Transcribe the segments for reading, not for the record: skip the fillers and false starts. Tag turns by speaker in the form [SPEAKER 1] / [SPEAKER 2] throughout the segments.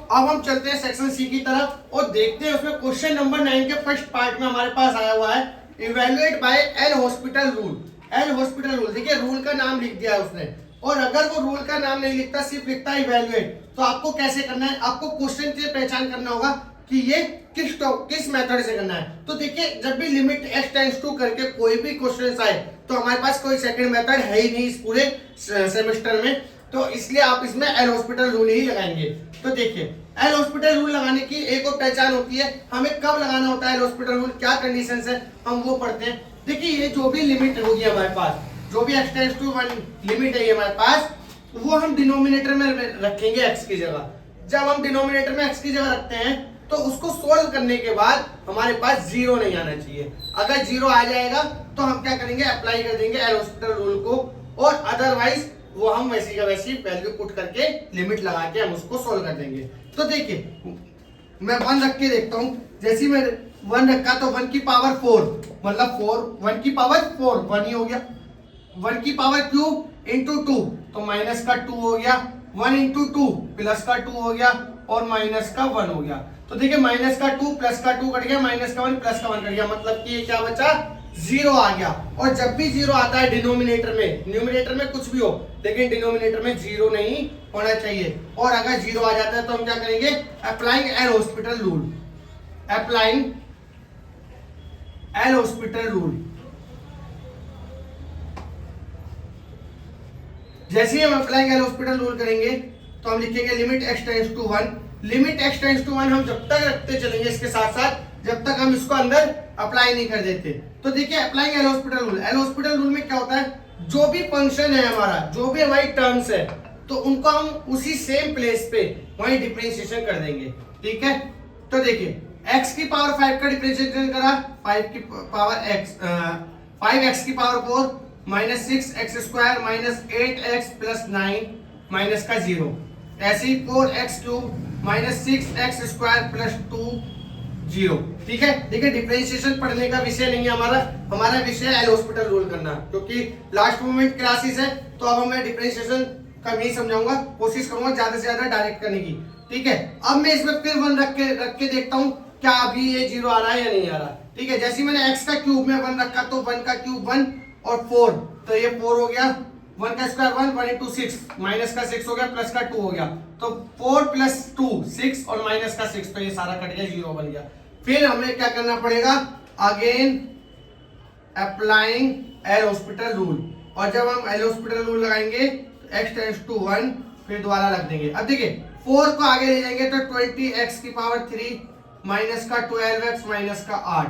[SPEAKER 1] अब हम चलते हैं सेक्शन सी की तरफ और देखते हैं उसमें क्वेश्चन नंबर 9 के फर्स्ट पार्ट में हमारे पास आया हुआ है evaluate by L hospital rule. L hospital rule, देखिए रूल का नाम लिख दिया है उसने, और अगर वो रूल का नाम नहीं लिखता, सिर्फ लिखता है इवेल्युएट, तो आपको कैसे करना है, आपको क्वेश्चन की पहचान करना होगा कि ये किस मेथड से करना है। तो देखिए जब भी लिमिट x टेंड्स टू करके कोई भी क्वेश्चन आए तो हमारे पास कोई सेकंड मेथड है ही नहीं इस पूरे सेमेस्टर में, तो इसलिए आप इसमें एल हॉस्पिटल रूल ही लगाएंगे। तो देखिए एल हॉस्पिटल रूल लगाने की एक और पहचान होती है, हमें कब लगाना होता है एल हॉस्पिटल रूल, क्या कंडीशन है हम वो पढ़ते हैं। देखिए ये जो भी लिमिट होगी हमारे पास, जो भी x टेंड्स टू 1 लिमिट है हमारे पास, वो हम डिनोमिनेटर में रखेंगे x की जगह। जब हम डिनोमिनेटर में x की जगह रखते हैं तो उसको सोल्व करने के बाद हमारे पास जीरो नहीं आना चाहिए। अगर जीरो आ जाएगा तो हम क्या करेंगे, अप्लाई कर देंगे एल हॉस्पिटल रूल को, और अदरवाइज वो हम वैसी का वैसी वैल्यू पुट करके लिमिट लगा के हम उसको सोल्व कर देंगे। तो देखिए मैं 1 रख के देखता हूं, जैसे मैं 1 रखा तो 1 की पावर 4 मतलब 4, 1 की पावर 4 1 ही हो गया, 1 की पावर क्यूब इंटू 2 तो माइनस का 2 हो गया, 1 इंटू 2 प्लस का 2 हो गया और माइनस का 1 हो गया। तो देखिए माइनस का 2 प्लस का 2 कट गया, माइनस का 1 प्लस का 1 कट गया, मतलब कि ये क्या बचा, जीरो आ गया। और जब भी जीरो आता है डिनोमिनेटर में, न्यूमरेटर में कुछ भी हो लेकिन डिनोमिनेटर में जीरो नहीं होना चाहिए। और अगर जीरो आ जाता है तो हम क्या करेंगे, applying L hospital rule, applying L hospital rule. जैसे ही हम अप्लाइंग एल हॉस्पिटल रूल करेंगे तो हम लिखेंगे limit x tends to 1, limit x tends to 1 हम जब तक रखते चलेंगे इसके साथ साथ जब तक हम इसको अंदर अप्लाई नहीं कर देते। तो देखिए applying L hospital rule, L hospital rule में क्या होता है, जो भी फंक्शन है हमारा, जो भी हमारी टर्म्स है, तो उनको हम उसी सेम प्लेस पे वहीं डिफरेंशिएशन कर देंगे। ठीक है, तो देखिए x की पावर 5 का डिफरेंशिएशन करा, 5 की पावर x 5x की power 4 minus 6x square minus 8x plus 9 minus का 0, ऐसे ही 4x cube minus 6x square plus 2 0। ठीक है, देखिए डिफरेंशिएशन पढ़ने का विषय नहीं है हमारा, हमारा विषय है एल हॉस्पिटल रूल करना, क्योंकि लास्ट मोमेंट क्लासेस है तो अब मैं डिफरेंशिएशन कम ही समझाऊंगा, कोशिश करूंगा ज्यादा से ज्यादा डायरेक्ट करने की। ठीक है, अब मैं इसमें फिर 1 रख के देखता हूँ क्या अभी ये 0 आ रहा है या नहीं आ रहा। ठीक है, जैसे मैंने x का क्यूब में 1 रखा तो 1 का क्यूब 1 और 4, तो ये 4 हो गया, 1 का स्क्वायर 1 इंटू 6 माइनस का 6 हो गया प्लस का 2 हो गया, तो 4 प्लस 2 6 और माइनस का 6, तो ये सारा कट गया, 0 बन गया। फिर हमें क्या करना पड़ेगा, again applying L hospital rule, और जब हम एल हॉस्पिटल रूल लगाएंगे तो x टेंड्स टू 1 फिर दोबारा रख देंगे। अब देखिए 4 को आगे ले जाएंगे तो 20x की पावर 3 माइनस का 12x माइनस का 8,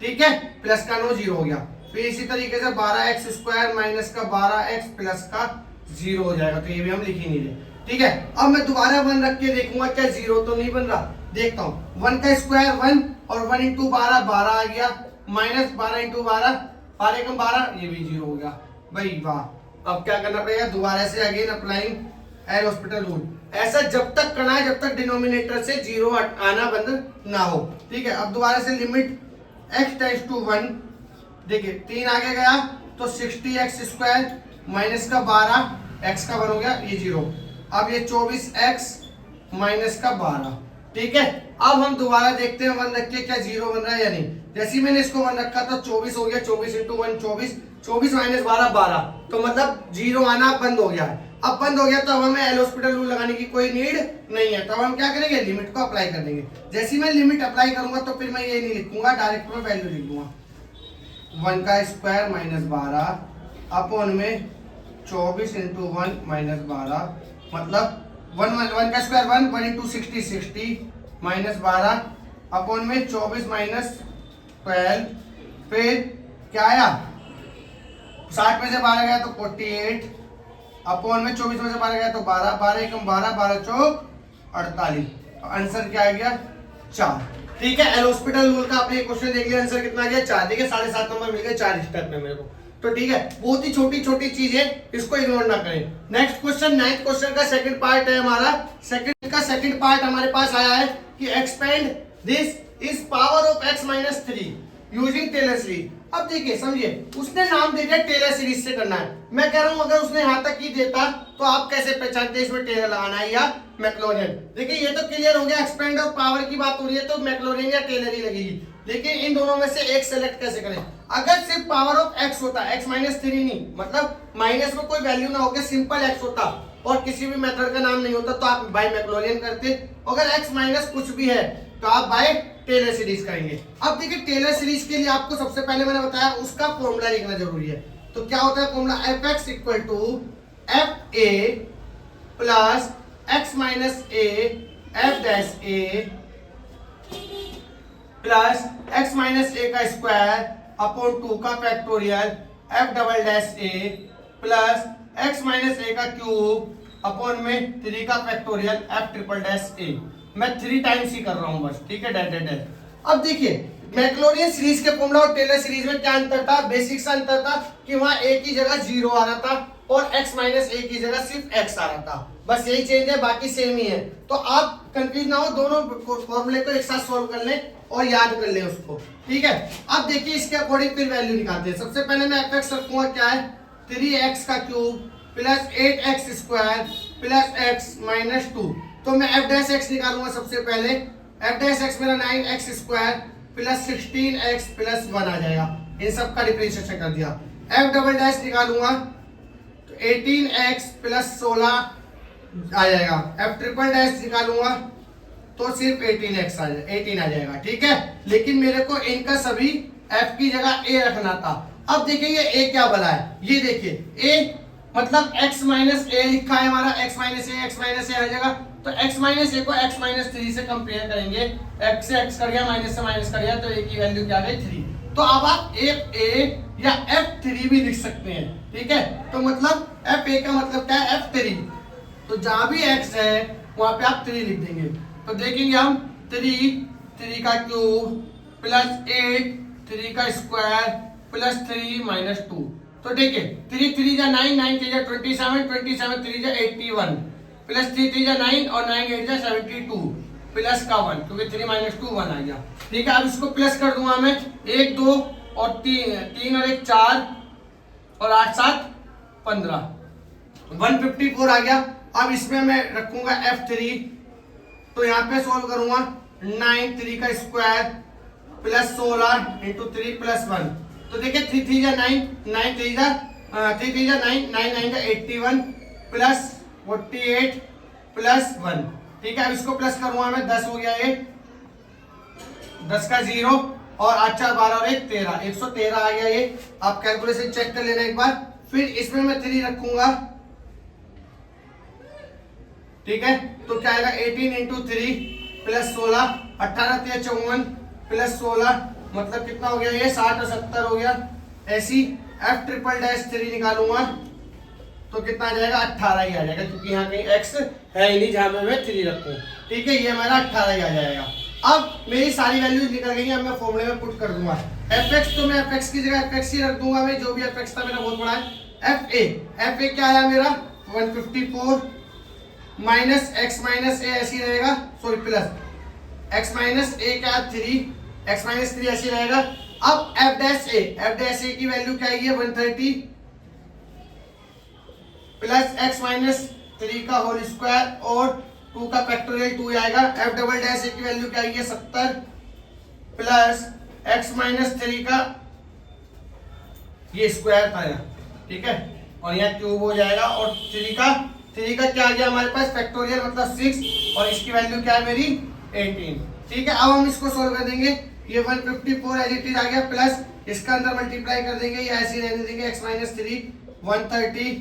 [SPEAKER 1] ठीक है, प्लस का 9 0 हो गया। फिर इसी तरीके से 12x स्क्वायर माइनस का 12x प्लस का 0 हो जाएगा, तो ये भी हम लिख ही नहीं रहे। ठीक है, अब मैं दोबारा 1 रख के देखूंगा क्या 0 तो नहीं बन रहा, देखता हूँ 1 का स्क्वायर 1 और 1 इंटू 12 12 आ गया, माइनस 12 इंटू 12 12 कम 12, ये भी 0 हो गया भाई वाह। अब क्या करना पड़ेगा, दोबारा से again applying L hospital rule, ऐसा जब तक करना है जब तक डिनोमिनेटर से 0 आना बंद ना हो। ठीक है, अब दोबारा से लिमिट x टेंड्स टू 1, देखिए 3 आगे गया तो 60x स्क्वायर माइनस का 12 x का 1 हो गया, ये 0, अब ये 24x माइनस का 12। ठीक है, अब हम दोबारा देखते हैं 1 रख के क्या 0 बन रहा है या नहीं। जैसे ही मैंने इसको 1 रखा तो 24 हो गया, 24 इंटू 1 24, 24 माइनस 12 12, तो मतलब 0 आना बंद हो गया है। अब बंद हो गया तो अब हमें एल हॉस्पिटल रूल लगाने की कोई नीड नहीं है, तो अब हम क्या करेंगे, लिमिट को अप्लाई कर देंगे। जैसे ही मैं लिमिट अप्लाई करूंगा तो फिर मैं ये नहीं लिखूंगा, डायरेक्ट मैं वैल्यू लिख दूंगा, 1 का स्क्वायर माइनस 12 अपॉन में 24 इंटू 1 माइनस 12, मतलब 1 का स्क्वायर 1 इंटू 60 60 माइनस 12 अपॉन में 24 माइनस 12, फिर क्या आया 60 में से 12 गया तो 48 अपॉन में 24 में से 12 गया तो 12, 12 एकम 12 12 चौक 48, आंसर क्या आ गया 4। ठीक है, एल हॉस्पिटल रूल का आपने क्वेश्चन देख लिया, आंसर कितना आ गया 4, देखिए 7.5 नंबर मिल गए 4 स्टेप में मेरे को। तो ठीक है, बहुत ही छोटी छोटी चीज है, इसको इग्नोर ना करें। नेक्स्ट क्वेश्चन, 9th क्वेश्चन का सेकंड पार्ट है हमारा, सेकंड पार्ट हमारे पास आया है कि expand this is power of x minus 3 using Taylor's ली। अब देखिए समझिए, उसने नाम दे दिया टेलर सीरीज से करना है। मैं कह रहा हूं अगर उसने यहां तक ही देता तो आप कैसे पहचानते इसमें टेलर लगाना है या मैक्लोरियन। देखिए ये तो क्लियर हो गया, एक्सपेंड और पावर की बात हो रही है तो मैक्लोरियन या टेलर ही लगेगी। लेकिन इन दोनों में से एक सेलेक्ट कैसे करें? अगर सिर्फ पावर ऑफ एक्स होता, x माइनस 3 नहीं, मतलब माइनस में कोई वैल्यू ना होकर सिंपल x होता और किसी भी मेथड का नाम नहीं होता तो आप बाय मैक्लोरियन करते। अगर x माइनस कुछ भी है तो आप बाय टेलर सीरीज करेंगे। अब देखिए टेलर सीरीज के लिए आपको सबसे पहले मैंने बताया उसका फॉर्मूला लिखना जरूरी है। तो क्या होता है formula? F x equal to f a plus x minus a f dash a plus x minus a का स्क्वायर अपॉन 2 का factorial f double dash a plus x minus a का क्यूब अपॉन में 3 का factorial f triple dash a. मैं 3 times ही कर रहा हूं बस, ठीक है, डैश डैश डैश। अब देखिए मैक्लोरियन सीरीज के फॉर्मूला और टेलर सीरीज में क्या अंतर था? बेसिक सा अंतर था कि वहां ए की जगह 0 आ रहा था और x माइनस ए की जगह सिर्फ x आ रहा था। बस यही चेंज है, बाकी सेम ही है। तो आप कंफ्यूज ना हो, दोनों फॉर्मूले को एक साथ सॉल्व कर लें और याद कर लें उसको, ठीक है। अब देखिए इसके अकॉर्डिंग फिर वैल्यू निकालते हैं। सबसे पहले मैं fx रखूंगा क्या है? 3x का cube plus 8x square plus x minus 2। तो मैं f डैश x निकालूंगा सबसे पहले। f डैश x मेरा 9x square plus 16x plus 1 आ जाएगा। इन सब का डिफरेंशिएशन कर दिया। f डबल डैश निकालूंगा तो 18x प्लस 16 आ जाएगा। f ट्रिपल डैश निकालूंगा तो सिर्फ 18x आ जाएगा, 18 आ जाएगा, ठीक है। लेकिन मेरे को इनका सभी f की जगह a रखना था। अब देखिए ये a क्या बना है, ये देखिए a मतलब x माइनस ए लिखा है हमारा, x माइनस ए आ जाएगा। तो x माइनस ए को x माइनस 3 से कंपेयर करेंगे, x से x कर गया, माइनस से माइनस कर गया, तो a की वैल्यू क्या आ गई? 3। तो अब आप fa या f3 भी लिख सकते हैं, ठीक है। तो मतलब fa का मतलब क्या है? f3। तो जहां भी x है वहां पे आप 3 लिख देंगे। तो देखेंगे हम 3 का क्यूब प्लस 8 3 का स्क्वायर प्लस 3 माइनस 2। तो देखिए 3 3 जा 9 9 3 जा 27 27 3 जा 81 प्लस 3 3 जा 9 और 9 8 जा 72 प्लस का 1, क्योंकि 3 माइनस 2 1 आ गया, ठीक है। अब इसको प्लस कर दूंगा मैं, 1 2 और 3 और 1 4 और 8 7 15 154 आ गया। अब इसमें मैं रखूंगा f3। तो यहाँ पे सोल्व करूंगा 9 3 का स्क्वायर प्लस 16 इंटू 3 प्लस 1। तो देखिए 3 3 जा 9 9 3 जा 9 9 9 जा 81 प्लस 48 प्लस 1, ठीक है। अब इसको प्लस करूंगा मैं, 10 हो गया ये, 10 का 0 और 8 4 12 और 1 13 113 आ गया ये। आप कैलकुलेशन चेक कर लेना एक बार। फिर इसमें मैं 3 रखूंगा, ठीक है। तो क्या आएगा? 18 इंटू 3 प्लस 16 18 3 54 प्लस 16 मतलब कितना हो गया ये? 60 और 70 हो गया। ऐसी f ट्रिपल डैश 3 निकालूंगा तो कितना आ जाएगा? 18 ही आ जाएगा, क्योंकि यहाँ कहीं x है ही नहीं जहां पे मैं 3 रखूं, ठीक है। ये हमारा 18 ही आ जाएगा। अब मेरी सारी वैल्यूज निकल गई, अब मैं फॉर्मूले में पुट कर दूंगा fx। तो मैं fx की जगह fx ही रख दूंगा मैं, जो भी fx था मेरा बहुत बड़ा है। fa क्या आया मेरा? 154 माइनस x माइनस ए ऐसी रहेगा, सॉरी प्लस x माइनस ए क्या? 3 x माइनस 3 ऐसी रहेगा। अब f डैश ए की वैल्यू क्या है? 130 प्लस x माइनस 3 का होल स्क्वायर और 2 का फैक्टोरियल 2 आएगा। f डबल डैश ए की वैल्यू क्या है? 70 प्लस x माइनस 3 का ये स्क्वायर था यहाँ, ठीक है, और यहाँ क्यूब हो जाएगा। और 3 का क्या आ गया हमारे पास? फैक्टोरियल मतलब 6, और इसकी वैल्यू क्या है मेरी? 18, ठीक है। अब हम इसको सोल्व कर देंगे। ये 154 एज इट इज आ गया, प्लस इसका अंदर मल्टीप्लाई कर देंगे, ये ऐसे रहने देंगे। x माइनस 3 130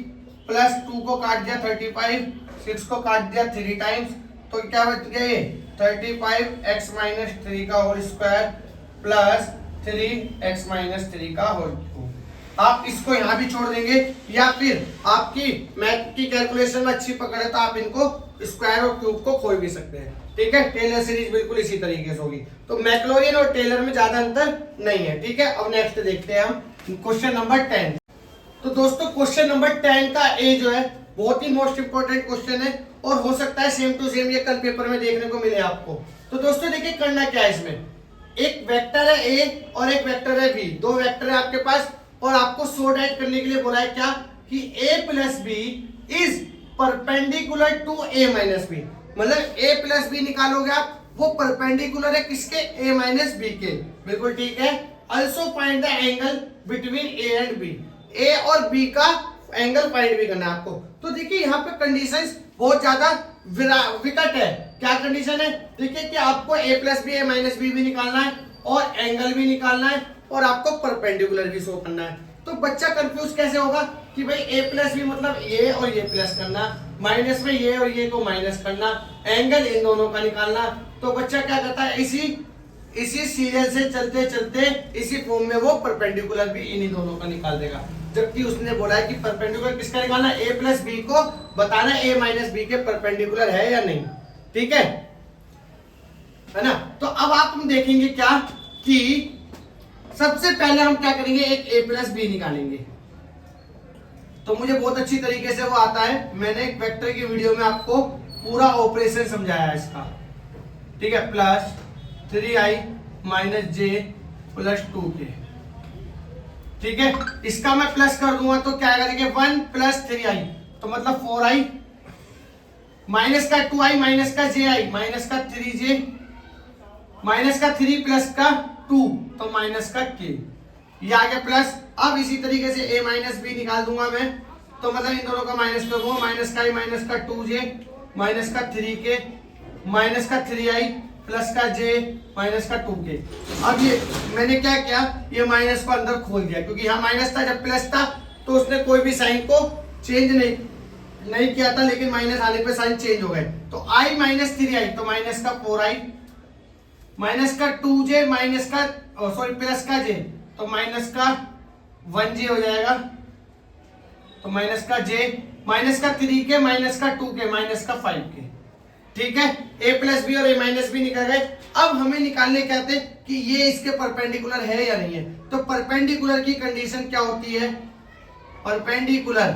[SPEAKER 1] प्लस 2 को काट दिया 35, 6 को काट दिया 3 टाइम्स, तो क्या बच गया ये? 35 x माइनस 3 का whole square plus 3 x minus 3 का होल क्यूब। आप इसको यहाँ भी छोड़ देंगे, या फिर आपकी मैथ की कैलकुलेशन में अच्छी पकड़ है तो आप इनको स्क्वायर और क्यूब को खोल भी सकते हैं, ठीक है। टेलर सीरीज बिल्कुल इसी तरीके से होगी। तो मैक्लोरियन और टेलर में ज्यादा अंतर नहीं है, ठीक है। अब नेक्स्ट देखते हैं हम क्वेश्चन नंबर 10। तो दोस्तों क्वेश्चन नंबर 10 का ए जो है बहुत ही मोस्ट इंपोर्टेंट क्वेश्चन है, और हो सकता है सेम टू सेम ये कल पेपर में देखने को मिले आपको। तो दोस्तों देखिए करना क्या है इसमें, एक वेक्टर है ए और एक वेक्टर है बी, दो वेक्टर है आपके पास, और आपको सॉर्ट आउट करने के लिए बोला है क्या कि a plus B is perpendicular to a minus b, मतलब ए प्लस बी निकालोगे आप, वो परपेंडिकुलर है किसके, ए माइनस बी के, बिल्कुल ठीक है। Also find the angle between A and b, a और बी का एंगल फाइंड भी करना है आपको। तो देखिए यहाँ पे कंडीशंस बहुत ज्यादा विकट है। क्या कंडीशन है, देखिए कि आपको ए plus B A minus B भी निकालना है और एंगल भी निकालना है और आपको परपेंडिकुलर भी शो करना है। तो बच्चा कंफ्यूज कैसे होगा कि भाई ए प्लस बी मतलब ये और ये प्लस करना, माइनस में ये और ये को माइनस करना, एंगल इन दोनों का निकालना। तो बच्चा क्या करता है, इसी सीरियल से चलते चलते इसी फॉर्म में वो परपेंडिकुलर भी इन्हीं दोनों का निकाल देगा, जबकि उसने बोला है कि परपेंडिकुलर किसका निकालना, ए प्लस बी को बताना ए माइनस बी के परपेंडिकुलर है या नहीं, ठीक है ना। तो अब आप हम देखेंगे क्या कि सबसे पहले हम क्या करेंगे, एक ए प्लस बी निकालेंगे। तो मुझे बहुत अच्छी तरीके से वो आता है, मैंने एक वेक्टर की वीडियो में आपको पूरा ऑपरेशन समझाया है इसका, ठीक है। प्लस 3i माइनस जे प्लस 2k, ठीक है। इसका मैं प्लस कर दूंगा तो क्या करेंगे 1 प्लस 3i तो मतलब 4i, माइनस का 2i माइनस का ji माइनस का 3j माइनस का 3 प्लस का 2 तो माइनस का k, ये आ गया प्लस। अब इसी तरीके से a माइनस बी निकाल दूंगा मैं, तो मतलब इन दोनों का माइनस कर दूंगा, माइनस का i माइनस का 2j माइनस का 3k माइनस का 3i प्लस का j माइनस का 2k। अब ये मैंने क्या किया, ये माइनस को अंदर खोल दिया, क्योंकि यहाँ माइनस था, जब प्लस था तो उसने कोई भी साइन को चेंज नहीं किया था, लेकिन माइनस आने पे साइन चेंज हो गए। तो i माइनस 3i तो माइनस का 4i माइनस का 2j माइनस का सॉरी प्लस का j तो माइनस का 1j हो जाएगा, तो माइनस का j माइनस का 3k माइनस का 2k माइनस का 5k, ठीक है। a प्लस बी और a माइनस बी निकल गए। अब हमें निकालने क्या थे कि ये इसके परपेंडिकुलर है या नहीं है। तो परपेंडिकुलर की कंडीशन क्या होती है, परपेंडिकुलर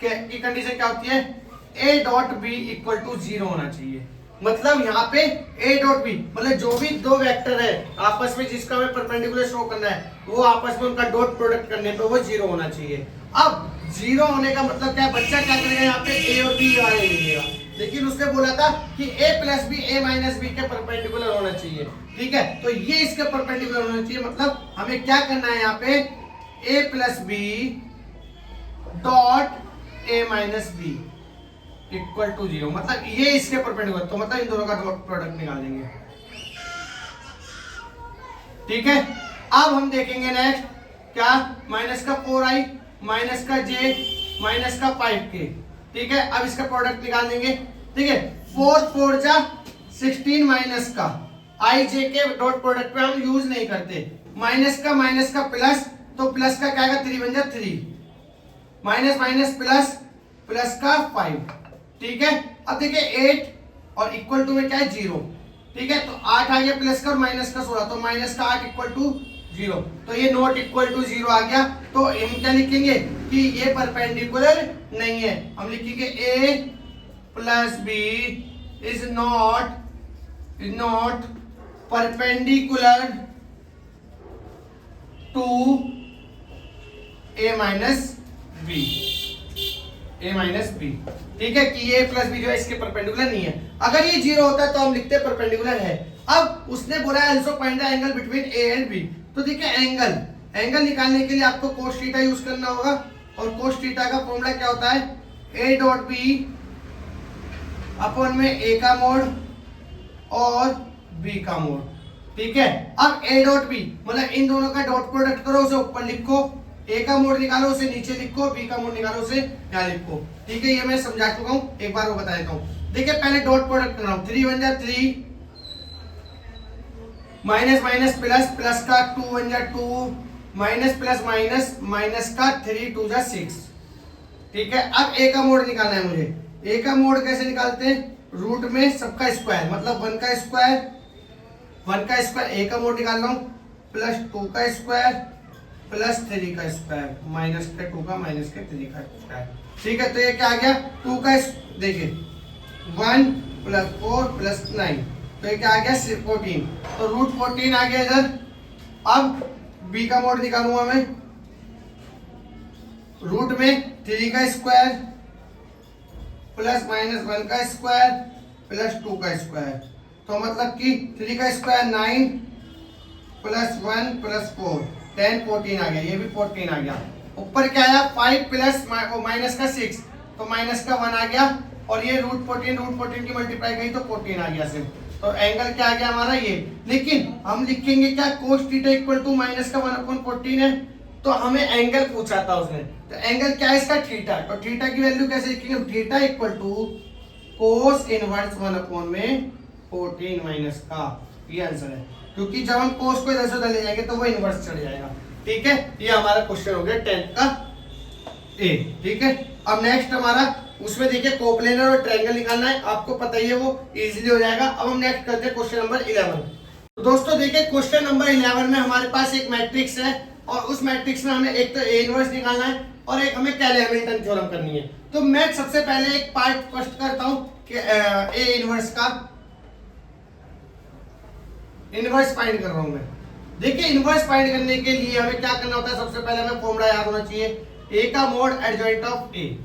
[SPEAKER 1] की कंडीशन क्या होती है, a dot B equal to 0 होना चाहिए। मतलब यहाँ पे a डॉट बी मतलब जो भी दो वेक्टर है आपस में जिसका हमें परपेंडिकुलर शो करना है, वो आपस में उनका डॉट प्रोडक्ट करने पे वो 0 होना चाहिए। अब 0 होने का मतलब क्या, बच्चा क्या करेगा, यहाँ पे a और b वाले लिखेगा, लेकिन उसने बोला था कि a plus B A minus B के परपेंडिकुलर होना चाहिए, ठीक है। तो ये इसके परपेंडिकुलर होना चाहिए, मतलब हमें क्या करना है यहाँ पे a plus B dot A minus B equal to 0, मतलब ये इसके परपेंडिकुलर, तो मतलब इन दोनों का डॉट प्रोडक्ट निकाल देंगे, ठीक है। अब हम देखेंगे नेक्स्ट क्या, माइनस का 4i माइनस का j माइनस का 5k, ठीक है। अब इसका प्रोडक्ट निकाल देंगे, ठीक है। 4 जा 16 माइनस का i j के डॉट प्रोडक्ट पे हम यूज नहीं करते, माइनस का प्लस, तो प्लस का क्या आएगा 3 बन जा 3 माइनस माइनस प्लस प्लस का 5, ठीक है। अब देखिए 8 और इक्वल टू में क्या है 0, ठीक है। तो 8 आ गया प्लस का और माइनस का 16, तो माइनस का 8 इक्वल टू 0, तो ये नॉट इक्वल टू 0 आ गया। तो हम क्या लिखेंगे कि ये परपेंडिकुलर नहीं है, हम लिखेंगे a plus B is not perpendicular to a minus B, ठीक है, कि ये प्लस बी जो है इसके परपेंडिकुलर नहीं है। अगर ये 0 होता है तो हम लिखते परपेंडिकुलर है। अब उसने बोला है also find the angle between A and B. तो देखिए एंगल निकालने के लिए आपको कोस थीटा यूज करना होगा, और कोस थीटा का फॉर्मूला क्या होता है, ए डॉट बी अपन में ए का मोड और बी का मोड, ठीक है। अब ए डॉट बी मतलब इन दोनों का डॉट प्रोडक्ट करो, उसे ऊपर लिखो, ए का मोड निकालो उसे नीचे लिखो, बी का मोड निकालो उसे यहाँ लिखो, ठीक है। ये मैं समझा चुका हूँ, एक बार वो बता देता हूँ। देखिए पहले डॉट प्रोडक्ट कर रहा हूँ, 3 बन जा 3 माइनस माइनस प्लस प्लस का 2 बन जा 2 माइनस प्लस माइनस माइनस का 3 2 जा 6, ठीक है। अब ए का मोड निकालना है मुझे। ए का मोड कैसे निकालते हैं, रूट में सबका स्क्वायर मतलब 1 का स्क्वायर ए का मोड निकाल रहा हूँ, प्लस 2 का स्क्वायर प्लस 3 का स्क्वायर माइनस के 2 का माइनस के 3 का स्क्वायर, ठीक है। तो ये क्या आ गया 2 का देखिए 1 प्लस 4 प्लस 9 तो ये क्या आ गया 14, तो √14 आ गया इधर। अब b का मोड निकालूंगा मैं, रूट में 3 का स्क्वायर प्लस -1 का स्क्वायर प्लस 2 का स्क्वायर, तो मतलब कि 3 का स्क्वायर 9 प्लस 1 प्लस 4 10 14 आ गया, ये भी 14 आ गया। ऊपर क्या आया 5 प्लस माइनस का 6, तो माइनस का 1 आ गया, और ये √14 की मल्टीप्लाई गई तो 14 आ गया सिर्फ। तो एंगल क्या आ गया हमारा ये। लेकिन हम लिखेंगे क्या, cos theta equal to minus का 1/14 है, तो हमें एंगल पूछा था उसने, तो एंगल क्या है इसका थीटा, तो थीटा की वैल्यू कैसे लिखेंगे, theta equal to cos inverse 1/14 minus का, ये आंसर है। क्योंकि जब हम cos को इधर से उधर ले जाएंगे तो वो इनवर्स चढ़ जाएगा। ठीक है, ये हमारा क्वेश्चन हो गया 10th का ए। ठीक है, अब नेक्स्ट हमारा उसमें देखिए कोप्लेनर और ट्रायंगल निकालना है, आपको पता ही है, वो इजीली हो जाएगा। अब हम नेक्स्ट करते हैं क्वेश्चन नंबर 11। तो दोस्तों देखिए क्वेश्चन नंबर 11 में हमारे पास एक मैट्रिक्स है, और उस मैट्रिक्स में हमें एक तो ए इनवर्स निकालना है और एक हमें कैले हैमिल्टन थ्योरम करनी है। तो मैं सबसे पहले एक पार्ट फर्स्ट करता हूं कि ए इनवर्स का इनवर्स फाइंड कर रहा हूं मैं। देखिए इनवर्स फाइंड करने के लिए हमें क्या करना होता है, सबसे पहले हमें फॉर्मूला याद होना चाहिए, ए का mod adjoint of a,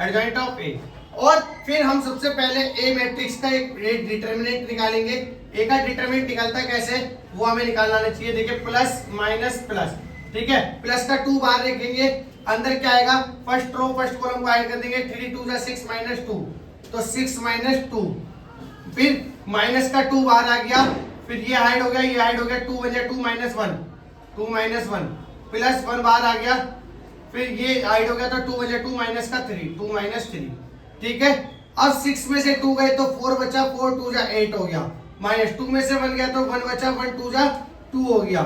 [SPEAKER 1] adjoint of a. और फिर हम सबसे पहले ए मैट्रिक्स का एक डिटरमिनेंट निकालेंगे। ए का डिटरमिनेंट निकलता है कैसे, वो हमें निकालना आना चाहिए। देखिए प्लस माइनस प्लस, ठीक है, प्लस का 2 बाहर रखेंगे, अंदर क्या आएगा, फर्स्ट रो फर्स्ट कॉलम को ऐड कर देंगे, 3 2 6 -2, तो 6 -2, फिर माइनस का 2 बाहर आ गया, फिर ये हाइड हो गया, ये हाइड हो गया, 2 बन जाए 2 -1 प्लस 1 बाहर आ गया, फिर ये हाइड हो गया तो 2 बन 2 माइनस का 3 2 -3। ठीक है, अब 6 में से 2 गए तो 4 बचा, 4 2 8 हो गया, -2 में से 1 गया तो 1 बचा, 1 2 2 हो गया,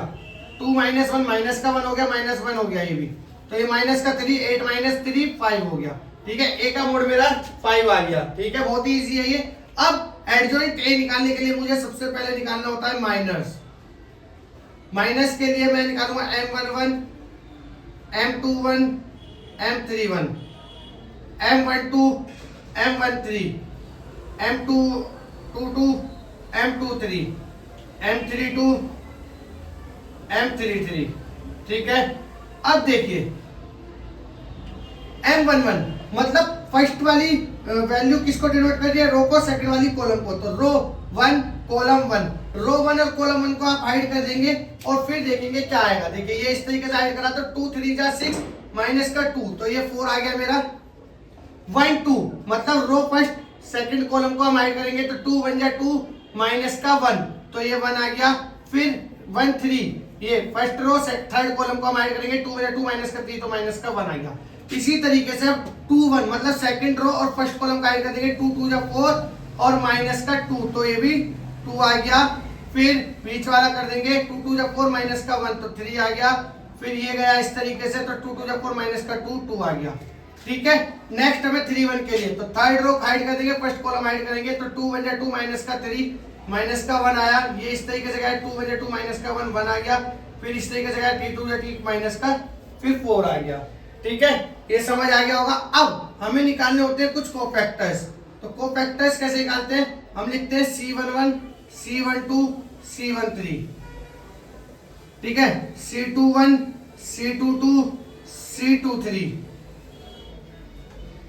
[SPEAKER 1] 2 -1 माइनस का 1 हो गया, -1 हो गया ये भी, तो ये माइनस का 3 8 -3 5 हो गया। ठीक है, ए का मोड मेरा 5 आ गया। ठीक है, बहुत ही इजी है ये। अब एडजॉइंट ए निकालने के लिए मुझे सबसे पहले निकालना होता है माइनस। माइनस के लिए मैं निकालूंगा M11 M21 M31 M12 M13 M22 M23 M32 M33। ठीक है, अब देखिए M11 मतलब फर्स्ट वाली वैल्यू किसको डिनोट कर रही है, रो को, सेकंड वाली कॉलम को, तो रो 1 कॉलम 1, रो 1 और कॉलम 1 को आप हाइड कर देंगे और फिर देखेंगे क्या आएगा। देखिए ये इस तरीके से हाइड करा तो 2 3 6 माइनस का 2, तो ये 4 आ गया मेरा। 1 2 मतलब रो फर्स्ट सेकंड कॉलम को हम हाइड करेंगे तो 2 बन जाए 2 माइनस का 1, तो ये 1 आ गया। फिर 1 3 ये फर्स्ट रो थर्ड कॉलम को हम हाइड करेंगे, 2 बन 2 माइनस का 3 तो माइनस का 1 आ गया। इसी तरीके से 2 1 मतलब सेकंड रो और फर्स्ट कॉलम का हाइड कर देंगे, 2 2 4 और माइनस का 2, तो ये भी 2 आ गया। फिर बीच वाला कर देंगे, 2 2 4 माइनस का 1 तो 3 आ गया। फिर ये गया इस तरीके से, तो 2 2 4 माइनस का 2 2 आ गया। ठीक है, नेक्स्ट हमें 3 1 के लिए, तो थर्ड रो हाइड कर देंगे, फर्स्ट कॉलम हाइड करेंगे, तो 2 बन जाए 2 माइनस का 3 माइनस का 1 आया। ये इस तरीके से गया, 2 बन जाए 2 माइनस का 1 1 आ गया। फिर इस तरीके से गया, 3 2 3 माइनस का फिर 4 आ गया। ठीक है, ये समझ आ गया होगा। अब हमें निकालने होते हैं कुछ कोफैक्टर्स, तो कोफैक्टर्स कैसे निकालते हैं, हम लिखते हैं C11 C12 C13। ठीक है, C21 C22 C23।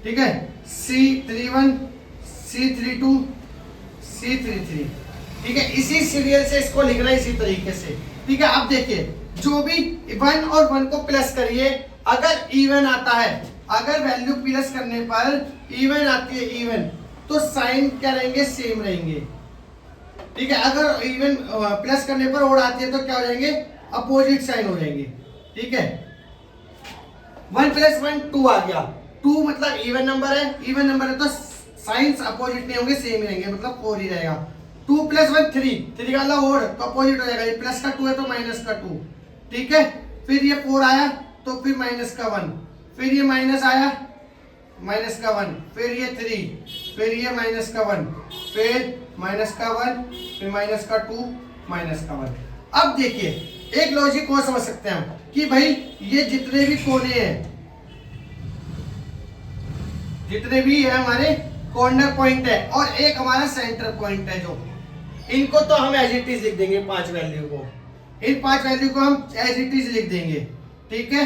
[SPEAKER 1] ठीक है, C31 C32 C33। ठीक है, इसी सीरियल से इसको लिखना है, इसी तरीके से। ठीक है, अब देखिए जो भी 1 और 1 को प्लस करिए, अगर इवन आता है, अगर वैल्यू प्लस करने पर इवन आती है, इवन, तो साइन क्या रहेंगे, सेम रहेंगे। ठीक है, अगर इवन प्लस करने पर ओड आती है तो क्या हो जाएंगे, अपोजिट साइन हो जाएंगे। ठीक है, 1 + 1 2 आ गया, 2 मतलब इवन नंबर है, इवन नंबर है तो साइंस अपोजिट नहीं होंगे, सेम रहेंगे, मतलब 4 ही रहेगा। 2 + 1 3, 3 का ओड तो अपोजिट हो जाएगा, ये प्लस का 2 है तो माइनस का 2। ठीक है, फिर ये 4 आया तो फिर माइनस का 1, फिर ये माइनस आया माइनस का 1, फिर ये 3, फिर ये माइनस का 1, फिर माइनस का 1, फिर माइनस का 2, माइनस का 1। अब देखिए एक लॉजिक को समझ सकते हैं हम कि भाई ये जितने भी कोने हैं, जितने भी है हमारे कॉर्नर पॉइंट है, और एक हमारा सेंटर पॉइंट है, जो इनको तो हम एज इट इज लिख देंगे, 5 वैल्यू को, इन 5 वैल्यू को हम एज इट इज लिख देंगे, ठीक है।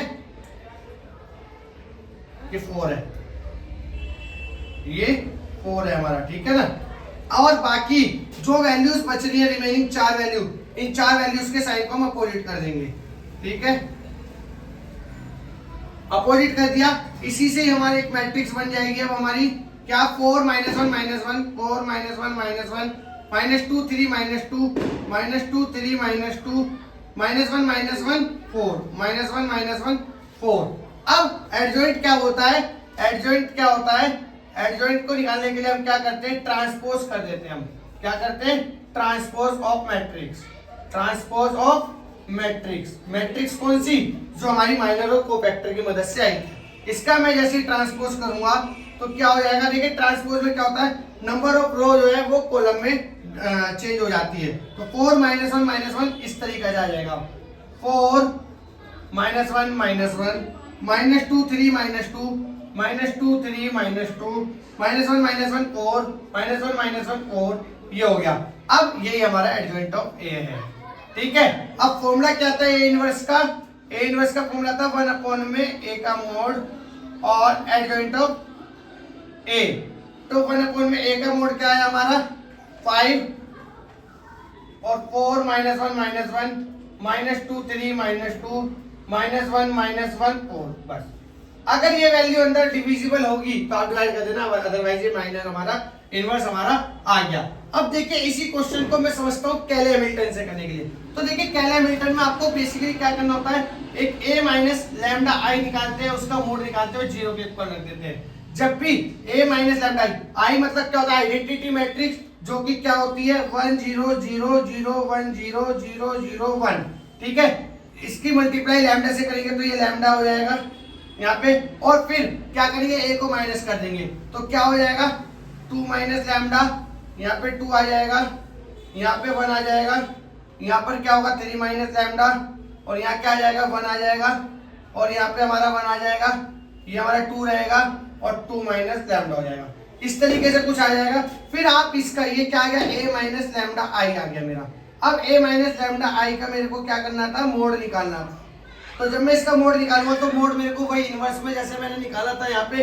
[SPEAKER 1] ये 4 है, ये 4 है हमारा, ठीक है ना। और बाकी जो वैल्यूज बच रही है रिमेनिंग 4 वैल्यू, इन 4 वैल्यूज के साइन को हम अपोजिट कर देंगे, ठीक है। अपोजिट कर दिया, इसी से हमारी एक मैट्रिक्स बन जाएगी अब हमारी क्या, 4 -1 -1 4 -1 -1 -2 3 -2 -2 3 -2 -1 -1 4 -1 -1 4। अब एडजॉइंट क्या होता है, एडजॉइंट क्या होता है, एडजॉइंट को निकालने के लिए हम क्या करते हैं, ट्रांसपोज कर देते हैं। हम क्या करते हैं, transpose of matrix, transpose of matrix. Matrix कौन सी, जो हमारी माइनर और कोफैक्टर की मदद से आई थी। इसका मैं जैसे ट्रांसपोज करूंगा तो क्या हो जाएगा, देखिए ट्रांसपोज में क्या होता है, नंबर ऑफ रो जो है वो कॉलम में चेंज हो जाती है। तो 4 -1 -1 इस तरीके से आ जाएगा, 4 -1 -1 -2 3 -2 -2 3 -2 -1 -1 4 -1 -1 4, ये हो गया। अब यही हमारा एडजॉइंट ऑफ ए है, ठीक है। अब फॉर्मूला क्या था ए इनवर्स का, ए इनवर्स का फॉर्मूला था 1 में ए का मोड और एडजॉइंट ऑफ ए। तो 1 में ए का मोड क्या है हमारा 5 और 4 -1 -1 -2 3 -2 -1 -1 4, बस। अगर ये वैल्यू अंदर डिविजिबल होगी तो आप डिवाइड कर देना, अदरवाइज ये माइनर हमारा इनवर्स हमारा आ गया। अब देखिए इसी क्वेश्चन को मैं समझता हूँ कैले हैमिल्टन से करने के लिए। तो देखिए कैले हैमिल्टन में आपको बेसिकली क्या करना होता है, एक a माइनस लैम्डा आई निकालते हैं, उसका मोड निकालते हुए 0 के इक्वल रख देते हैं। जब भी a माइनस लैम्डा आई मतलब क्या होता है, आइडेंटिटी मैट्रिक्स, जो कि क्या होती है 1 0 0 0 1 0 0 0 1, ठीक है। इसकी मल्टीप्लाई लैम्डा से करेंगे तो ये लैम्डा हो जाएगा यहाँ पे, और फिर क्या करेंगे a को माइनस कर देंगे तो क्या हो जाएगा 2 माइनस लैम्डा, यहाँ पे 2 आ जाएगा, यहाँ पे 1 आ जाएगा, यहाँ पर क्या होगा 3 माइनस लैम्डा, और यहाँ क्या आ जाएगा 1 आ जाएगा, और यहाँ पे हमारा 1 आ जाएगा, ये हमारा 2 रहेगा और 2 माइनस लैम्डा हो जाएगा। इस तरीके से कुछ आ जाएगा। फिर आप इसका ये क्या आ गया a माइनस लैम्डा आई आ गया मेरा। अब a माइनस लैम्डा आई का मेरे को क्या करना था, मोड निकालना था। तो जब मैं इसका मोड निकालूंगा तो मोड मेरे को वही इनवर्स में जैसे मैंने निकाला था यहाँ पे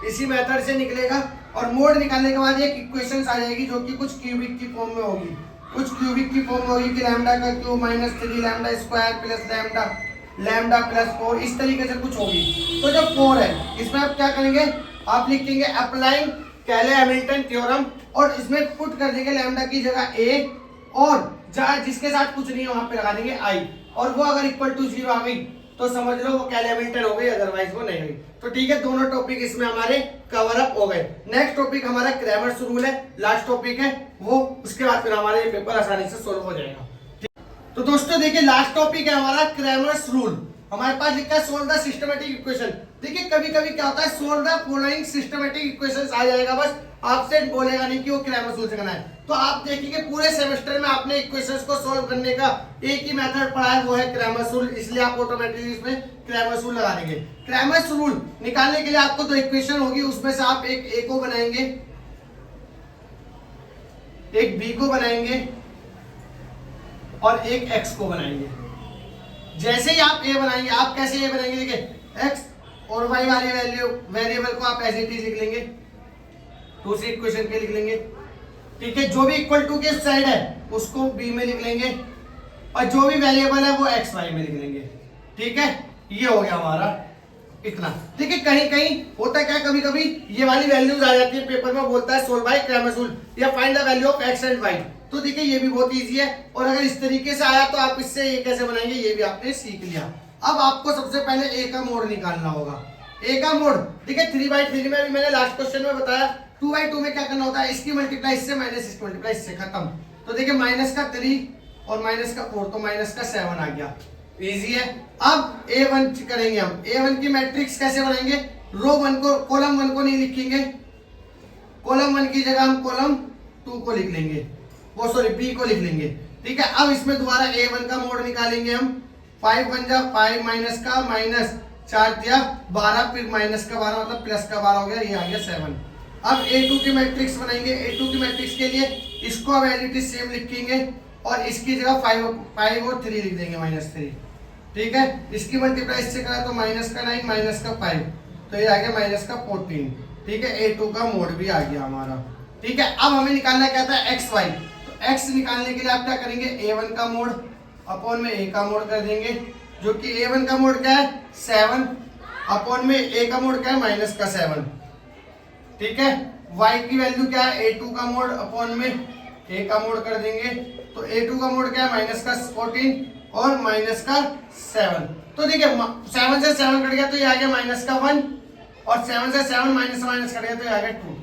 [SPEAKER 1] इसी मेथड से निकलेगा, और मोड निकालने के बाद एक इक्वेशन आ जाएगी जो कि कुछ क्यूबिक की फॉर्म में होगी, कुछ क्यूबिक की फॉर्म में होगी कि लैम्डा का cube minus 3 lambda square plus lambda lambda plus 4, इस तरीके से कुछ होगी। तो जब 4 है इसमें आप क्या करेंगे, आप लिखेंगे अप्लाइंग कैले हैमिल्टन थ्योरम, और इसमें पुट कर देंगे लैम्डा की जगह a, और जहाँ जिसके साथ कुछ नहीं है वहां पे लगा देंगे i, और वो अगर इक्वल टू 0 आ गई तो समझ लो वो कैले हैमिल्टन हो गई, अदरवाइज वो नहीं हुई। तो ठीक है, दोनों टॉपिक इसमें हमारे कवर अप हो गए। नेक्स्ट टॉपिक हमारा क्रैमर्स रूल है, लास्ट टॉपिक है वो, उसके बाद फिर हमारे पेपर आसानी से सोल्व हो जाएगा। तो दोस्तों देखिए लास्ट टॉपिक है हमारा क्रैमर्स रूल। हमारे पास लिखा है सोल्व द सिस्टमैटिक इक्वेशन। देखिए कभी कभी क्या होता है, solve the following systematic equations आ जाएगा, बस आपसे बोलेगा नहीं कि वो क्रैमर्स रूल से करना है। तो आप देखिए पूरे सेमेस्टर में आपने इक्वेशंस को सोल्व करने का एक ही मेथड पढ़ा है, वो है क्रैमर्स रूल, इसलिए आप ऑटोमेटिकली इसमें क्रैमर्स रूल लगा देंगे। क्रैमर्स रूल निकालने के लिए आपको दो इक्वेशन होगी, उसमें से आप एक ए को बनाएंगे, एक बी को बनाएंगे और एक एक्स को बनाएंगे। जैसे ही आप ए बनाएंगे, आप कैसे ए बनाएंगे, देखिए एक्स और वाई वाले वेरिएबल को आप एज इट इज लिख लेंगे, दूसरी इक्वेशन के लिख लेंगे, ठीक है। जो भी इक्वल टू के साइड है उसको बी में लिख लेंगे, और जो भी वेरिएबल है वो एक्स वाई में लिख लेंगे, ठीक है। ये हो गया हमारा इतना। देखिए कहीं कहीं होता क्या, कभी कभी ये वाली वैल्यूज आ जाती है, पेपर में बोलता है सोल्व बाय क्रैमर्स रूल या find the value of X and Y. तो देखिए ये भी बहुत इजी है, और अगर इस तरीके से आया तो आप इससे ये कैसे बनाएंगे ये भी आपने सीख लिया। अब आपको सबसे पहले ए का मोड निकालना होगा। ए का मोड देखिए 3/3 में भी मैंने लास्ट क्वेश्चन में बताया, 2/2 में क्या करना होता है, इसकी मल्टीप्लाई इससे माइनस इसकी मल्टीप्लाई इससे, खत्म। तो देखिए माइनस का 3 और माइनस का 4, तो माइनस का 7 आ गया, इजी है। अब A1 करेंगे हम। A1 की मैट्रिक्स कैसे बनाएंगे, रो 1 को, कॉलम 1 को नहीं लिखेंगे, कॉलम 1 की जगह हम कॉलम 2 को लिख लेंगे, वो सॉरी बी को लिख लेंगे, ठीक है। अब इसमें दोबारा A1 का मोड निकालेंगे हम, 5 1 जा 5 माइनस का माइनस 4 दिया 12, फिर माइनस का 12 मतलब प्लस का 12 हो गया, ये आ गया 7। अब A2 की मैट्रिक्स बनाएंगे। A2 की मैट्रिक्स के लिए इसको अब एज इट इज सेम लिखेंगे और इसकी जगह 5 और 3 लिख देंगे -3। ठीक है, इसकी मल्टीप्लाई इससे करा तो -9 -5, तो ये आ गया -14। ठीक है, A2 का मोड भी आ गया हमारा। ठीक है, अब हमें निकालना क्या था x y। तो x निकालने के लिए आप क्या करेंगे, A1 का मोड अपॉन में A का मोड कर देंगे, जो कि A1 का मोड क्या है 7 अपॉन में A का मोड क्या है -7। ठीक है, y की वैल्यू क्या है A2 का मोड अपॉन में A का मोड कर देंगे, तो A2 का मोड क्या है -14 और -7। तो देखिए 7 से 7 कट गया तो ये आ गया -1 और 7 से 7 माइनस कट गया तो ये आ गया 2।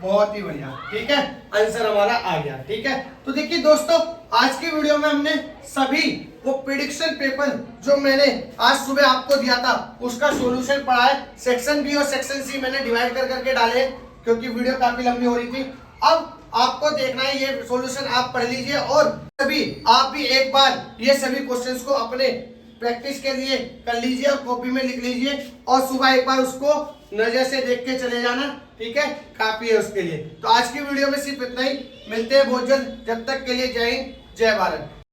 [SPEAKER 1] बहुत ही बढ़िया। ठीक है, आंसर हमारा आ गया। ठीक है, तो देखिए दोस्तों आज की वीडियो में हमने सभी वो प्रेडिक्शन पेपर जो मैंने आज सुबह आपको दिया था उसका सॉल्यूशन पढ़ा है। सेक्शन बी और सेक्शन सी मैंने डिवाइड कर करके डाले क्योंकि वीडियो काफी लंबी हो रही थी। अब आपको देखना है, ये सॉल्यूशन आप पढ़ लीजिए और सभी आप भी एक बार ये सभी क्वेश्चंस को अपने प्रैक्टिस के लिए कर लीजिए और कॉपी में लिख लीजिए और सुबह एक बार उसको नजर से देख के चले जाना। ठीक है, काफी है उसके लिए। तो आज की वीडियो में सिर्फ इतना ही, मिलते हैं बहुत जल्द, जब तक के लिए जय हिंद जय भारत।